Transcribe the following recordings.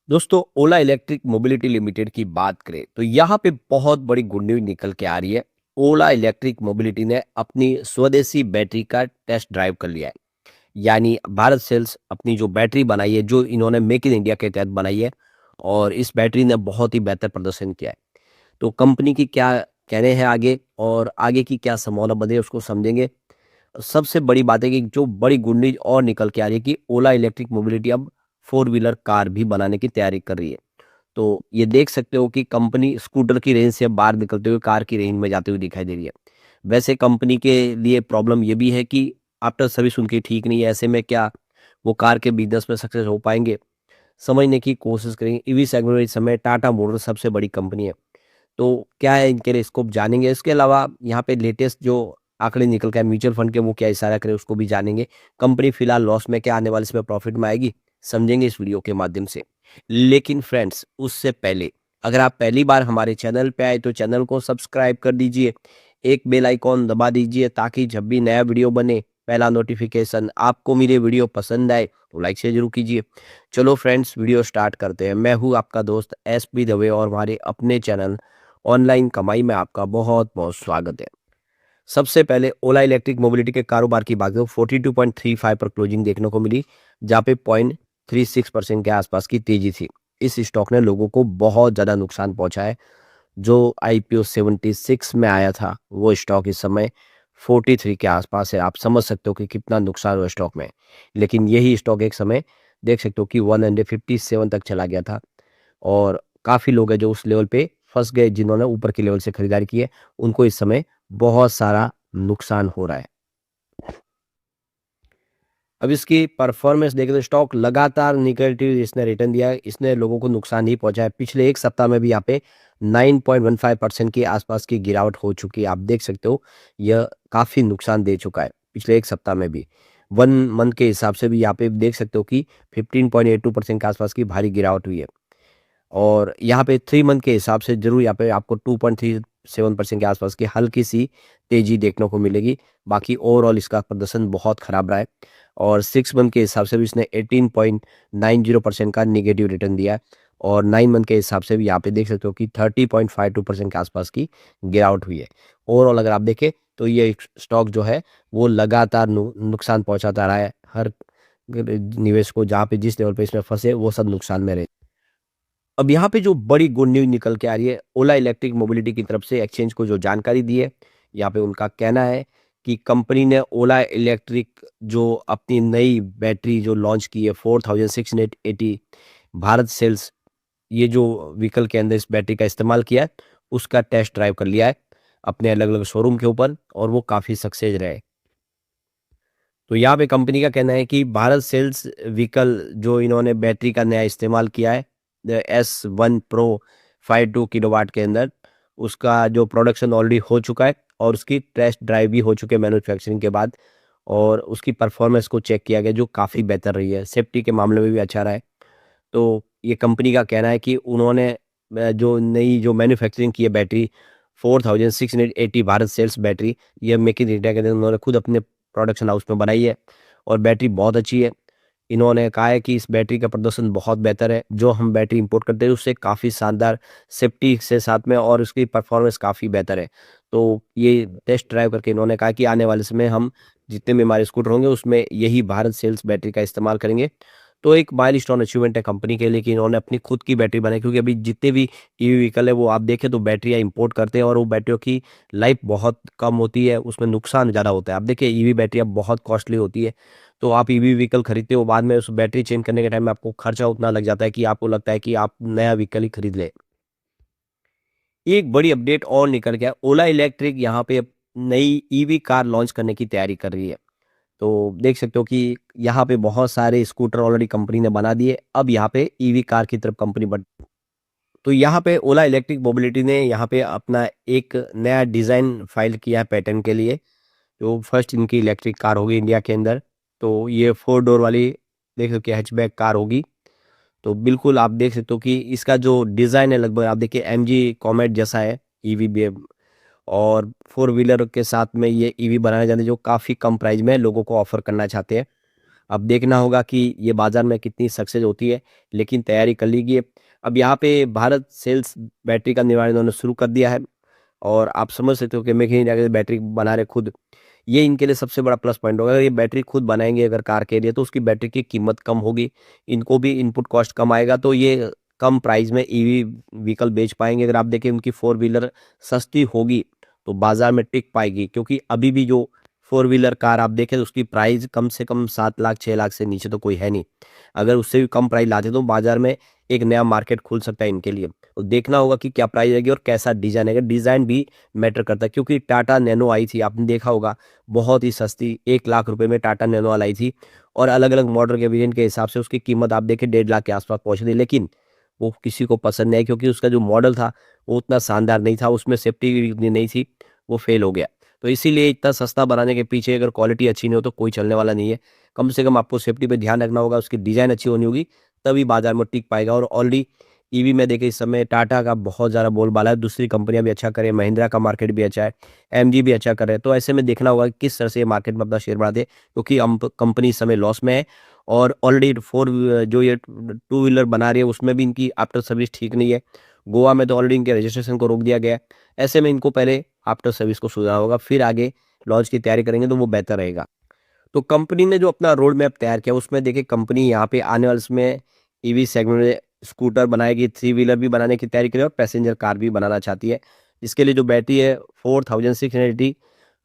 दोस्तों, ओला electric mobility limited की बात करें तो यहाँ पे बहुत बड़ी गुड न्यूज निकल के आ रही है। ओला इलेक्ट्रिक मोबिलिटी ने अपनी स्वदेशी बैटरी का टेस्ट ड्राइव कर लिया है। यानी भारत सेल्स अपनी जो बैटरी बनाई है, जो इन्होंने मेक इन इंडिया के तहत बनाई है, और इस बैटरी ने बहुत ही बेहतर प्रदर्शन किया है। तो कंपनी की क्या कहने हैं आगे, और आगे की क्या संभावना बने, उसको समझेंगे। सबसे बड़ी बात है कि जो बड़ी गुड न्यूज और निकल के आ रही है कि ओला इलेक्ट्रिक मोबिलिटी अब फोर व्हीलर कार भी बनाने की तैयारी कर रही है। तो ये देख सकते हो कि कंपनी स्कूटर की रेंज से बाहर निकलते हुए कार की रेंज में जाते हुए दिखाई दे रही है। वैसे कंपनी के लिए प्रॉब्लम ये भी है कि आफ्टर सर्विस उनकी ठीक नहीं है। ऐसे में क्या वो कार के बिजनेस में सक्सेस हो पाएंगे? समझने की कोशिश करेंगे। ईवी सेगमेंट में इस समय टाटा मोटर्स सबसे बड़ी कंपनी है। तो क्या है इनके लिए, स्कोप जानेंगे। इसके अलावा यहाँ पे लेटेस्ट जो आंकड़े निकल के आए म्यूचुअल फंड के, वो क्या इशारा करें, उसको भी जानेंगे। कंपनी फिलहाल लॉस में, क्या आने वाले समय प्रॉफिट में आएगी, समझेंगे इस वीडियो के माध्यम से। लेकिन फ्रेंड्स, उससे पहले अगर आप पहली बार हमारे चैनल पे आए तो चैनल को सब्सक्राइब कर दीजिए, एक बेल आइकॉन दबा दीजिए, ताकि जब भी नया वीडियो बने पहला नोटिफिकेशन आपको मिले। वीडियो पसंद आए तो लाइक से जरूर कीजिए। चलो फ्रेंड्स, वीडियो स्टार्ट करते हैं। मैं हूँ आपका दोस्त SP दवे, और हमारे अपने चैनल ऑनलाइन कमाई में आपका बहुत बहुत स्वागत है। सबसे पहले ओला इलेक्ट्रिक मोबिलिटी के कारोबार की बात करें, 42.35 पर क्लोजिंग देखने को मिली, जहाँ पे 0.36% के आसपास की तेजी थी। इस स्टॉक ने लोगों को बहुत ज़्यादा नुकसान पहुंचा है। जो IPO 76 में आया था, वो स्टॉक इस समय 43 के आसपास है। आप समझ सकते हो कि कितना नुकसान हुआ स्टॉक में। लेकिन यही स्टॉक एक समय देख सकते हो कि 157 तक चला गया था, और काफ़ी लोग हैं जो उस लेवल पे फँस गए, जिन्होंने ऊपर के लेवल से खरीदारी की है, उनको इस समय बहुत सारा नुकसान हो रहा है। अब इसकी परफॉर्मेंस देखें तो स्टॉक लगातार नेगेटिव इसने रिटर्न दिया है। इसने लोगों को नुकसान नहीं पहुंचा है। पिछले एक सप्ताह में भी यहाँ पे 9.15% के आसपास की गिरावट हो चुकी है। आप देख सकते हो, यह काफ़ी नुकसान दे चुका है पिछले एक सप्ताह में भी। 1 मंथ के हिसाब से भी यहाँ पे देख सकते हो कि 15.82% के आसपास की भारी गिरावट हुई है। और यहाँ पे 3 मंथ के हिसाब से ज़रूर यहाँ पे आपको 2.37% के आसपास की हल्की-सी तेज़ी देखने को मिलेगी। बाकी ओवरऑल इसका प्रदर्शन बहुत खराब रहा है, और 6 मंथ के हिसाब से भी इसने 18.90% का नेगेटिव रिटर्न दिया है, और 9 मंथ के हिसाब से भी यहाँ पे देख सकते हो कि 30.52% के आसपास की गिरावट हुई है। ओवरऑल अगर आप देखें तो ये स्टॉक जो है वो लगातार नुकसान पहुँचाता रहा है। हर निवेश को, जहाँ पे जिस लेवल पे इसमें फँसे, वो सब नुकसान में रहे। अब यहाँ पे जो बड़ी गुड न्यूज़ निकल के आ रही है, ओला इलेक्ट्रिक मोबिलिटी की तरफ से एक्सचेंज को जो जानकारी दी है, यहाँ पे उनका कहना है कि कंपनी ने ओला इलेक्ट्रिक जो अपनी नई बैटरी जो लॉन्च की है 4680 भारत सेल्स, ये जो व्हीकल के अंदर इस बैटरी का इस्तेमाल किया है, उसका टेस्ट ड्राइव कर लिया है अपने अलग-अलग शोरूम के ऊपर, और वो काफ़ी सक्सेस रहे। तो यहाँ पे कंपनी का कहना है कि भारत सेल्स व्हीकल जो इन्होंने बैटरी का नया इस्तेमाल किया है, S1 Pro 52 किलोवाट के अंदर, उसका जो प्रोडक्शन ऑलरेडी हो चुका है, और उसकी टेस्ट ड्राइव भी हो चुके हैं मैन्युफैक्चरिंग के बाद, और उसकी परफॉर्मेंस को चेक किया गया, जो काफ़ी बेहतर रही है। सेफ्टी के मामले में भी अच्छा रहा है। तो ये कंपनी का कहना है कि उन्होंने जो नई जो मैन्युफैक्चरिंग की है बैटरी 4680 भारत सेल्स बैटरी, ये मेक इन इंडिया के अंदर उन्होंने खुद अपने प्रोडक्शन हाउस में बनाई है, और बैटरी बहुत अच्छी है। इन्होंने कहा है कि इस बैटरी का प्रदर्शन बहुत बेहतर है। जो हम बैटरी इंपोर्ट करते हैं उससे काफ़ी शानदार सेफ्टी से साथ में, और उसकी परफॉर्मेंस काफ़ी बेहतर है। तो ये टेस्ट ड्राइव करके इन्होंने कहा कि आने वाले समय हम जितने भी हमारे स्कूटर होंगे उसमें यही भारत सेल्स बैटरी का इस्तेमाल करेंगे। तो एक माइलस्टोन अचीवमेंट है कंपनी के लिए कि इन्होंने अपनी खुद की बैटरी बनाई, क्योंकि अभी जितने भी ईवी व्हीकल है वो आप देखें तो बैटरियाँ इंपोर्ट करते हैं, और वो बैटरियों की लाइफ बहुत कम होती है, उसमें नुकसान ज़्यादा होता है। आप देखिए ईवी बैटरी अब बहुत कॉस्टली होती है। तो आप ईवी व्हीकल खरीदते हो, बाद में उस बैटरी चेंज करने के टाइम में आपको खर्चा उतना लग जाता है कि आपको लगता है कि आप नया व्हीकल ही खरीद लें। एक बड़ी अपडेट और निकल गया, ओला इलेक्ट्रिक यहाँ पे नई ईवी कार लॉन्च करने की तैयारी कर रही है। तो देख सकते हो कि यहाँ पे बहुत सारे स्कूटर ऑलरेडी कंपनी ने बना दिए। अब यहाँ पे ईवी कार की तरफ कंपनी बढ़, तो यहाँ पे ओला इलेक्ट्रिक मोबिलिटी ने यहाँ पे अपना एक नया डिज़ाइन फाइल किया है पैटेंट के लिए। तो फर्स्ट इनकी इलेक्ट्रिक कार होगी इंडिया के अंदर। तो ये 4 डोर वाली देख सकते हो कि हैचबैक कार होगी। तो बिल्कुल आप देख सकते हो कि इसका जो डिज़ाइन है, लगभग आप देखिए MG कॉमेट जैसा है, ईवी बी, और 4 व्हीलर के साथ में ये ईवी बनाने जाते हैं, जो काफ़ी कम प्राइस में लोगों को ऑफ़र करना चाहते हैं। अब देखना होगा कि ये बाज़ार में कितनी सक्सेस होती है, लेकिन तैयारी कर लीजिए। अब यहाँ पे भारत सेल्स बैटरी का निर्माण इन्होंने शुरू कर दिया है और आप समझ सकते हो कि मेक इन इंडिया के बैटरी बना रहे खुद। ये इनके लिए सबसे बड़ा प्लस पॉइंट होगा। अगर ये बैटरी खुद बनाएँगे अगर कार के लिए, तो उसकी बैटरी की कीमत कम होगी, इनको भी इनपुट कॉस्ट कम आएगा, तो ये कम प्राइस में ईवी व्हीकल बेच पाएँगे। अगर आप देखें उनकी फोर व्हीलर सस्ती होगी, तो बाज़ार में टिक पाएगी, क्योंकि अभी भी जो फोर व्हीलर कार आप देखें तो उसकी प्राइस कम से कम 7 लाख 6 लाख से नीचे तो कोई है नहीं। अगर उससे भी कम प्राइस लाते तो बाज़ार में एक नया मार्केट खुल सकता है इनके लिए। तो देखना होगा कि क्या प्राइस रहेगी और कैसा डिज़ाइन आएगा। डिज़ाइन भी मैटर करता है, क्योंकि टाटा नैनो आई थी, आपने देखा होगा, बहुत ही सस्ती 1 लाख रुपए में टाटा नैनो आई थी और अलग-अलग मॉडल के वेरिएंट के हिसाब से उसकी कीमत आप देखें 1.5 लाख के आस-पास पहुँच रही है। लेकिन वो किसी को पसंद नहीं आई, क्योंकि उसका जो मॉडल था वो उतना शानदार नहीं था, उसमें सेफ्टी इतनी नहीं थी, वो फेल हो गया। तो इसीलिए इतना सस्ता बनाने के पीछे अगर क्वालिटी अच्छी नहीं हो तो कोई चलने वाला नहीं है। कम से कम आपको सेफ्टी पे ध्यान रखना होगा, उसकी डिज़ाइन अच्छी होनी होगी, तभी बाज़ार में टिक पाएगा। और ऑलरेडी ईवी में देखिए इस समय टाटा का बहुत ज़्यादा बोलबाला है, दूसरी कंपनियाँ भी अच्छा करें, महिंद्रा का मार्केट भी अच्छा है, एमजी भी अच्छा कर रहे हैं। तो ऐसे में देखना होगा कि किस तरह से ये मार्केट में अपना शेयर बढ़ाते हैं, क्योंकि कंपनी इस समय लॉस में है और ऑलरेडी जो ये टू व्हीलर बना रही है उसमें भी इनकी आफ्टर सर्विस ठीक नहीं है। गोवा में तो ऑलरेडी इनके रजिस्ट्रेशन को रोक दिया गया है। ऐसे में इनको पहले आफ्टर सर्विस को सुधारना होगा, फिर आगे लॉन्च की तैयारी करेंगे तो वो बेहतर रहेगा। तो कंपनी ने जो अपना रोड मैप तैयार किया उसमें देखिए कंपनी यहाँ पे आने वाले समय ईवी सेगमेंट में स्कूटर बनाएगी, थ्री व्हीलर भी बनाने की तैयारी करेगी और पैसेंजर कार भी बनाना चाहती है। इसके लिए जो बैटरी है 4680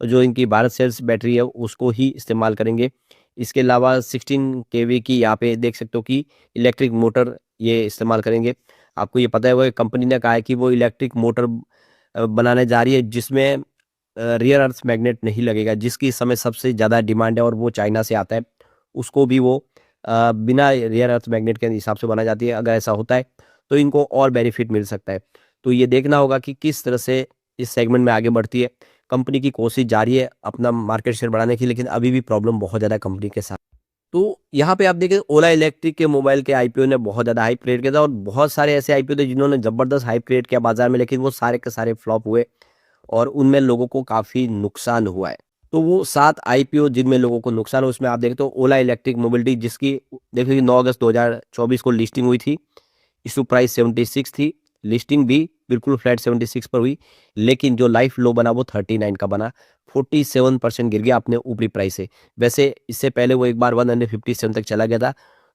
जो इनकी भारत सेल्स बैटरी है उसको ही इस्तेमाल करेंगे। इसके अलावा 16 केवी की यहाँ पे देख सकते हो कि इलेक्ट्रिक मोटर ये इस्तेमाल करेंगे। आपको ये पता है वो कंपनी ने कहा है कि वो इलेक्ट्रिक मोटर बनाने जा रही है जिसमें रियर अर्थ मैग्नेट नहीं लगेगा, जिसकी इस समय सबसे ज़्यादा डिमांड है और वो चाइना से आता है। उसको भी वो बिना रियर अर्थ मैग्नेट के हिसाब से बनाई जाती है। अगर ऐसा होता है तो इनको और बेनिफिट मिल सकता है। तो ये देखना होगा कि किस तरह से इस सेगमेंट में आगे बढ़ती है। कंपनी की कोशिश जारी है अपना मार्केट शेयर बढ़ाने की, लेकिन अभी भी प्रॉब्लम बहुत ज़्यादा है कंपनी के साथ। तो यहाँ पे आप देखें ओला इलेक्ट्रिक के मोबाइल के आईपीओ ने बहुत ज़्यादा हाइप क्रिएट किया था और बहुत सारे ऐसे आईपीओ थे जिन्होंने ज़बरदस्त हाइप क्रिएट किया बाजार में, लेकिन वो सारे के सारे फ्लॉप हुए और उनमें लोगों को काफ़ी नुकसान हुआ है। तो वो 7 आईपीओ जिनमें लोगों को नुकसान हुआ उसमें आप देखें तो ओला इलेक्ट्रिक मोबिलिटी जिसकी देखिए 9 अगस्त 2024 को लिस्टिंग हुई थी। इशू प्राइस 76 थी, लिस्टिंग भी बिल्कुल फ्लैट 76 पर हुई, लेकिन जो लाइफ लो बना वो 39 का बना, 47% गिर गया अपने ऊपरी प्राइस से। वैसे इससे पहले वो एक बार 157 तक चला गया था,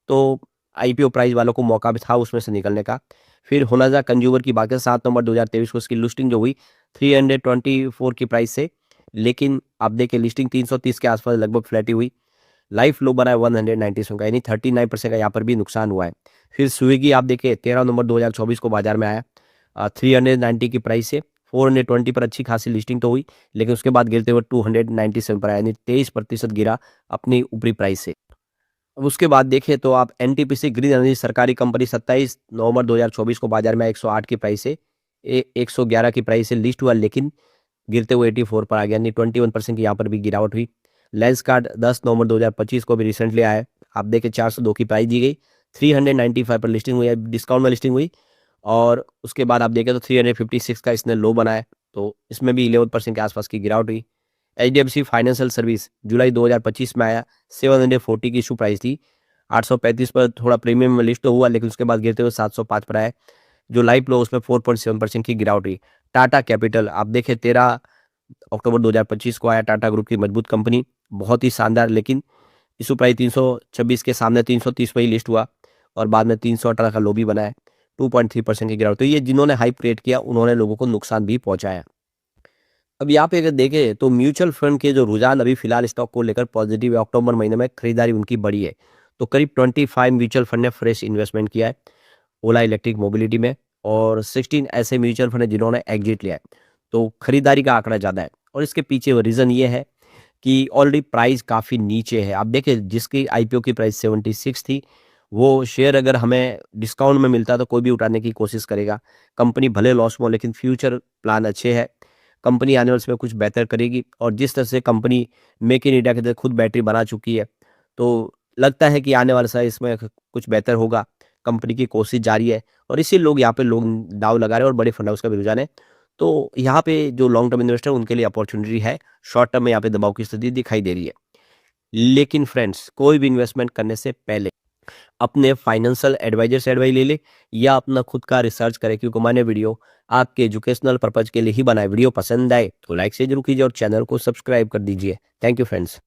तो आईपीओ प्राइस वालों को मौका भी था उसमें से निकलने का। फिर होनाजा कंज्यूमर की बात करें 7 नवंबर 2023 को उसकी लिस्टिंग जो हुई 324 की प्राइस से, लेकिन आप देखिए लिस्टिंग 330 के आसपास लगभग फ्लैट ही हुई। लाइफ लो बना है 197 का, यानी 39% का यहाँ पर भी नुकसान हुआ है। फिर स्विगी आप देखिए 13 नवंबर 2024 को बाजार में आया 390 की प्राइस से 420 पर अच्छी खासी लिस्टिंग तो हुई, लेकिन उसके बाद गिरते हुए 297 पर आया, यानी 23% गिरा अपनी ऊपरी प्राइस से। अब उसके बाद देखें तो आप एनटीपीसी ग्रीन एनर्जी सरकारी कंपनी 27 नवंबर 2024 को बाजार में 108 की प्राइस से 111 की प्राइस से लिस्ट हुआ, लेकिन गिरते हुए 84 पर आ गया, यानी 21% की यहाँ पर भी गिरावट हुई। लेंस कार्ड 10 नवंबर 2025 को भी रिसेंटली आया है, आप देखें 402 की प्राइस दी गई, 395 पर लिस्टिंग हुई है, डिस्काउंट में लिस्टिंग हुई और उसके बाद आप देखें तो 356 का इसने लो बनाया, तो इसमें भी 11% के आसपास की गिरावट हुई। एचडीएफसी फाइनेंशियल सर्विस जुलाई 2025 में आया, 740 की इशू प्राइस थी, 835 पर थोड़ा प्रीमियम में लिस्ट तो हुआ, लेकिन उसके बाद गिरते हुए 705 पर आया, जो लाइव लो उसमें 4.7% की गिरावट हुई। टाटा कैपिटल आप देखें 13 अक्टूबर 2025 को आया, टाटा ग्रुप की मजबूत कंपनी, बहुत ही शानदार, लेकिन इशू प्राइस 326 के सामने 330 पर ही लिस्ट हुआ और बाद में 318 का लो भी बनाया, 2.3% की गिरावट। तो ये जिन्होंने हाइप क्रिएट किया उन्होंने लोगों को नुकसान भी पहुंचाया। अब यहाँ पे अगर देखें तो म्यूचुअल फंड के जो रुझान अभी फिलहाल स्टॉक को लेकर पॉजिटिव है, अक्टूबर महीने में खरीदारी उनकी बढ़ी है, तो करीब 25 म्यूचुअल फंड ने फ्रेश इन्वेस्टमेंट किया है ओला इलेक्ट्रिक मोबिलिटी में और 16 ऐसे म्यूचुअल फंड है जिन्होंने एग्जिट लिया है, तो खरीदारी का आंकड़ा ज़्यादा है और इसके पीछे रीज़न ये है कि ऑलरेडी प्राइस काफ़ी नीचे है। आप देखिए जिसकी आईपीओ की प्राइस 76 थी, वो शेयर अगर हमें डिस्काउंट में मिलता तो कोई भी उठाने की कोशिश करेगा। कंपनी भले लॉस में हो लेकिन फ्यूचर प्लान अच्छे हैं, कंपनी आने वाले समय कुछ बेहतर करेगी और जिस तरह से कंपनी मेक इन इंडिया के तहत खुद बैटरी बना चुकी है, तो लगता है कि आने वाले समय इसमें कुछ बेहतर होगा। कंपनी की कोशिश जारी है और इसी लोग दांव लगा रहे हैं और बड़े फंड हाउस का भी रुझान है। तो यहाँ पे जो लॉन्ग टर्म इन्वेस्टर उनके लिए अपॉर्चुनिटी है, शॉर्ट टर्म में यहाँ पे दबाव की स्थिति दिखाई दे रही है। लेकिन फ्रेंड्स, कोई भी इन्वेस्टमेंट करने से पहले अपने फाइनेंशियल एडवाइजर से एडवाइस ले ले या अपना खुद का रिसर्च करें, क्योंकि मैंने वीडियो आपके एजुकेशनल पर्पज के लिए ही बनाए। वीडियो पसंद आए तो लाइक से जरूर कीजिए और चैनल को सब्सक्राइब कर दीजिए। Thank you friends.